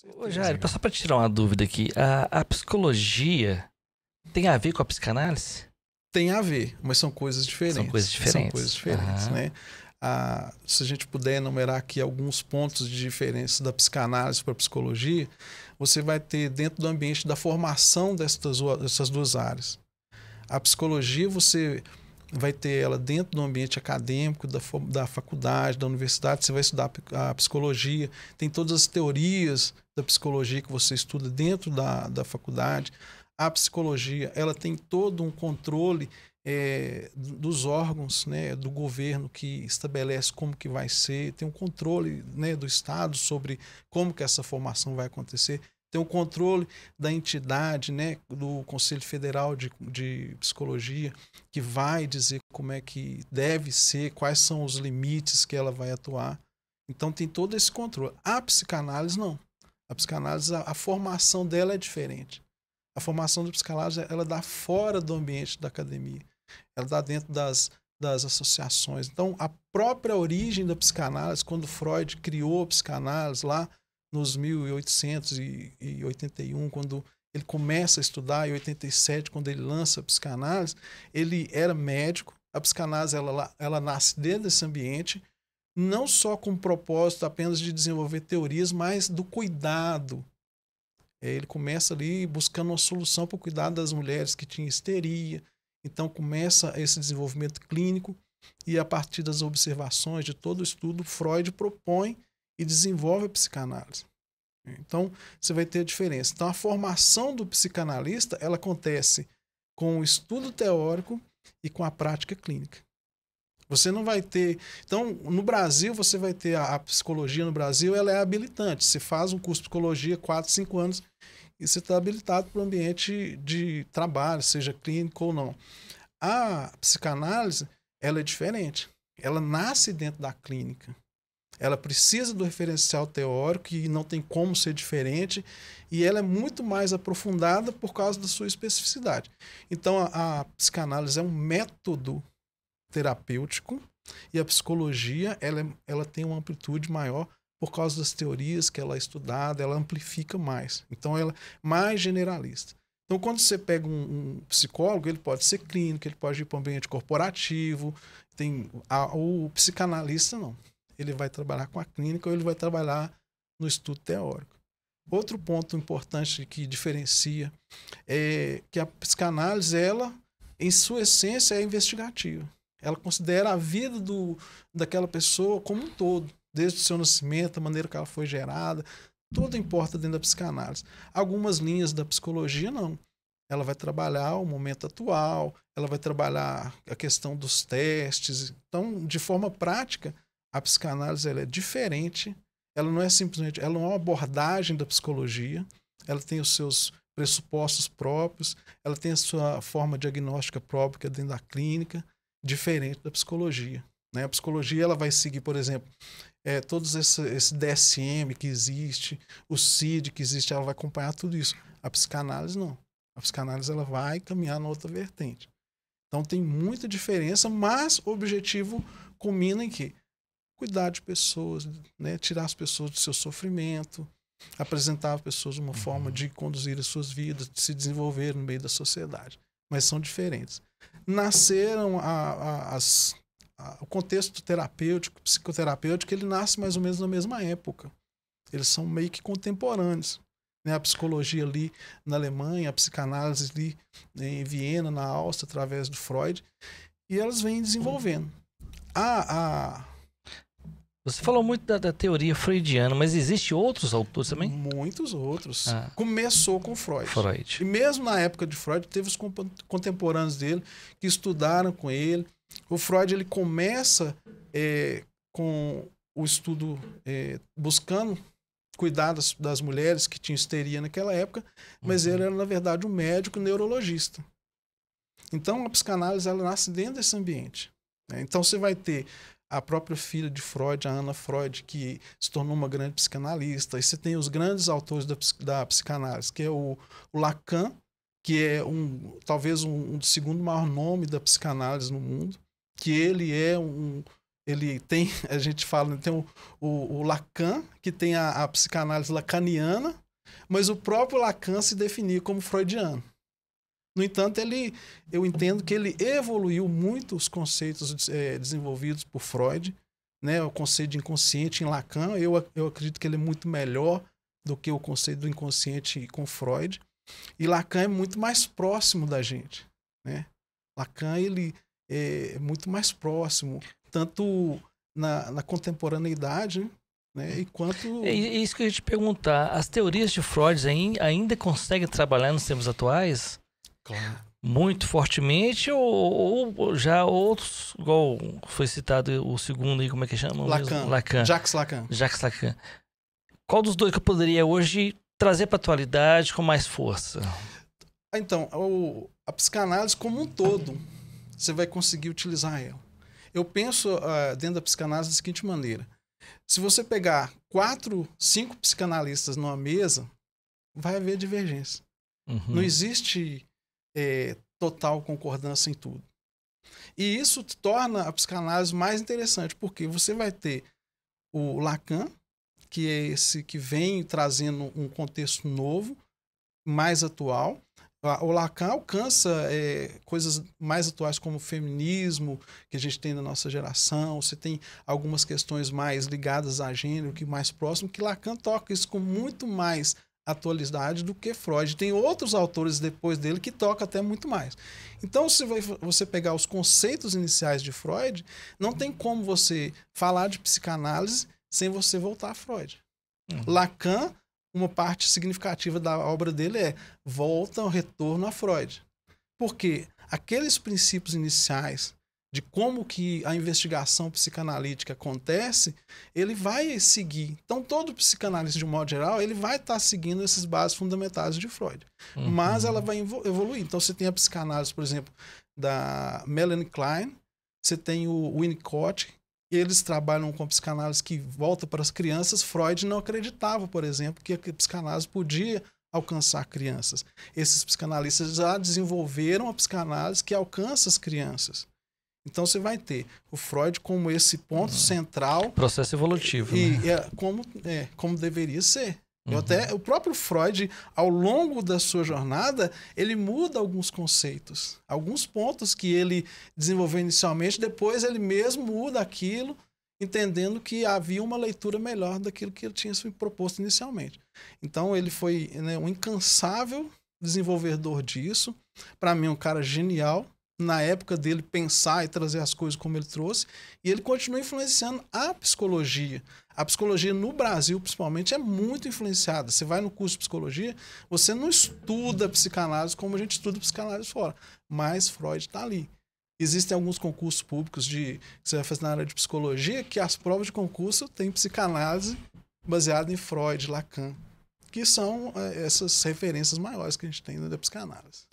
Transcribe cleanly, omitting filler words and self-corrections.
Ô, Certeza. Jair, só para tirar uma dúvida aqui, a psicologia tem a ver com a psicanálise? Tem a ver, mas são coisas São coisas diferentes. São coisas diferentes. diferentes, Aham. né? Se a gente puder enumerar aqui alguns pontos de diferença da psicanálise para a psicologia, você vai ter dentro do ambiente da formação dessas duas áreas. A psicologia, você vai ter ela dentro do ambiente acadêmico, da faculdade, da universidade, você vai estudar a psicologia, tem todas as teorias da psicologia que você estuda dentro da faculdade. A psicologia, ela tem todo um controle dos órgãos, né, do governo que estabelece como que vai ser, tem um controle, né, do Estado sobre como que essa formação vai acontecer, tem um controle da entidade, né, do Conselho Federal de Psicologia, que vai dizer como é que deve ser, quais são os limites que ela vai atuar. Então tem todo esse controle. A psicanálise não. A psicanálise, a formação dela é diferente. A formação da psicanálise, ela dá fora do ambiente da academia. Ela dá dentro das associações. Então, a própria origem da psicanálise, quando Freud criou a psicanálise lá nos 1881, quando ele começa a estudar, em 87, quando ele lança a psicanálise, ele era médico. A psicanálise ela nasce dentro desse ambiente, não só com o propósito apenas de desenvolver teorias, mas do cuidado. Ele começa ali buscando uma solução para o cuidado das mulheres que tinham histeria. Então começa esse desenvolvimento clínico e a partir das observações de todo o estudo, Freud propõe e desenvolve a psicanálise. Então você vai ter a diferença. Então a formação do psicanalista ela acontece com o estudo teórico e com a prática clínica. Você não vai ter... Então, no Brasil, você vai ter a psicologia no Brasil, ela é habilitante. Você faz um curso de psicologia 4, 5 anos e você está habilitado para o ambiente de trabalho, seja clínico ou não. A psicanálise, ela é diferente. Ela nasce dentro da clínica. Ela precisa do referencial teórico e não tem como ser diferente, e ela é muito mais aprofundada por causa da sua especificidade. Então, a psicanálise é um método terapêutico e a psicologia ela tem uma amplitude maior por causa das teorias que ela é estudada, ela amplifica mais. Então ela é mais generalista. Então quando você pega um psicólogo, ele pode ser clínico, ele pode ir para o ambiente corporativo, o psicanalista não. Ele vai trabalhar com a clínica ou ele vai trabalhar no estudo teórico. Outro ponto importante que diferencia é que a psicanálise, ela, em sua essência, é investigativa. Ela considera a vida daquela pessoa como um todo, desde o seu nascimento, a maneira que ela foi gerada, tudo importa dentro da psicanálise. Algumas linhas da psicologia não. Ela vai trabalhar o momento atual, ela vai trabalhar a questão dos testes. Então, de forma prática, a psicanálise ela é diferente. Ela não é simplesmente, ela não é uma abordagem da psicologia. Ela tem os seus pressupostos próprios, ela tem a sua forma diagnóstica própria que é dentro da clínica, diferente da psicologia, né? A psicologia ela vai seguir, por exemplo, todos esse DSM que existe, o CID que existe, ela vai acompanhar tudo isso. A psicanálise não. A psicanálise ela vai caminhar na outra vertente. Então tem muita diferença, mas o objetivo culmina em quê? Cuidar de pessoas, né? Tirar as pessoas do seu sofrimento, apresentar as pessoas uma forma de conduzir as suas vidas, de se desenvolver no meio da sociedade. Mas são diferentes. Nasceram o contexto terapêutico, psicoterapêutico, ele nasce mais ou menos na mesma época. Eles são meio que contemporâneos. Né? A psicologia ali na Alemanha, a psicanálise ali em Viena, na Áustria, através do Freud, e elas vêm desenvolvendo. Você falou muito da teoria freudiana, mas existe outros autores também? Muitos outros. Começou com Freud. Freud. E mesmo na época de Freud, teve os contemporâneos dele que estudaram com ele. O Freud ele começa com o estudo buscando cuidar das mulheres que tinham histeria naquela época, mas ele era, na verdade, um médico neurologista. Então, a psicanálise ela nasce dentro desse ambiente. Né? Então, você vai ter a própria filha de Freud, a Ana Freud, que se tornou uma grande psicanalista. E você tem os grandes autores da psicanálise, que é o Lacan, que é talvez um segundo maior nome da psicanálise no mundo, que ele é ele tem, a gente fala, tem o Lacan, que tem a psicanálise lacaniana, mas o próprio Lacan se definia como freudiano. No entanto, eu entendo que ele evoluiu muito os conceitos desenvolvidos por Freud, né? O conceito de inconsciente em Lacan, eu acredito que ele é muito melhor do que o conceito do inconsciente com Freud. E Lacan é muito mais próximo da gente, né? Lacan, ele é muito mais próximo, tanto na contemporaneidade, né? E quanto... É isso que eu ia te perguntar. As teorias de Freud ainda conseguem trabalhar nos tempos atuais? Claro. Muito fortemente ou já outros, igual foi citado o segundo aí, como é que chama? Lacan. Jacques Lacan. Jacques Lacan. Qual dos dois que eu poderia hoje trazer para a atualidade com mais força? Então, a psicanálise como um todo, você vai conseguir utilizar ela. Eu penso dentro da psicanálise da seguinte maneira. Se você pegar 4, 5 psicanalistas numa mesa, vai haver divergência. Uhum. Não existe total concordância em tudo. E isso torna a psicanálise mais interessante, porque você vai ter o Lacan, que é esse que vem trazendo um contexto novo, mais atual. O Lacan alcança coisas mais atuais como o feminismo, que a gente tem na nossa geração. Você tem algumas questões mais ligadas a gênero, que mais próximo, que Lacan toca isso com muito mais atualidade do que Freud. Tem outros autores depois dele que tocam até muito mais. Então, se você pegar os conceitos iniciais de Freud, não tem como você falar de psicanálise sem você voltar a Freud. Lacan, uma parte significativa da obra dele volta ao retorno a Freud. Porque aqueles princípios iniciais de como que a investigação psicanalítica acontece, ele vai seguir. Então, todo psicanalista, de um modo geral, ele vai estar seguindo essas bases fundamentais de Freud. Uhum. Mas ela vai evoluir. Então, você tem a psicanálise, por exemplo, da Melanie Klein, você tem o Winnicott, eles trabalham com a psicanálise que volta para as crianças. Freud não acreditava, por exemplo, que a psicanálise podia alcançar crianças. Esses psicanalistas já desenvolveram a psicanálise que alcança as crianças. Então você vai ter o Freud como esse ponto central. Processo evolutivo. E né? como deveria ser. O próprio Freud, ao longo da sua jornada, ele muda alguns conceitos. Alguns pontos que ele desenvolveu inicialmente, depois ele mesmo muda aquilo, entendendo que havia uma leitura melhor daquilo que ele tinha se proposto inicialmente. Então ele foi, né, um incansável desenvolvedor disso. Para mim, um cara genial. Na época dele pensar e trazer as coisas como ele trouxe, e ele continua influenciando a psicologia. A psicologia no Brasil, principalmente, é muito influenciada. Você vai no curso de psicologia, você não estuda psicanálise como a gente estuda psicanálise fora, mas Freud está ali. Existem alguns concursos públicos que você vai fazer na área de psicologia, que as provas de concurso têm psicanálise baseada em Freud, Lacan, que são essas referências maiores que a gente tem da psicanálise.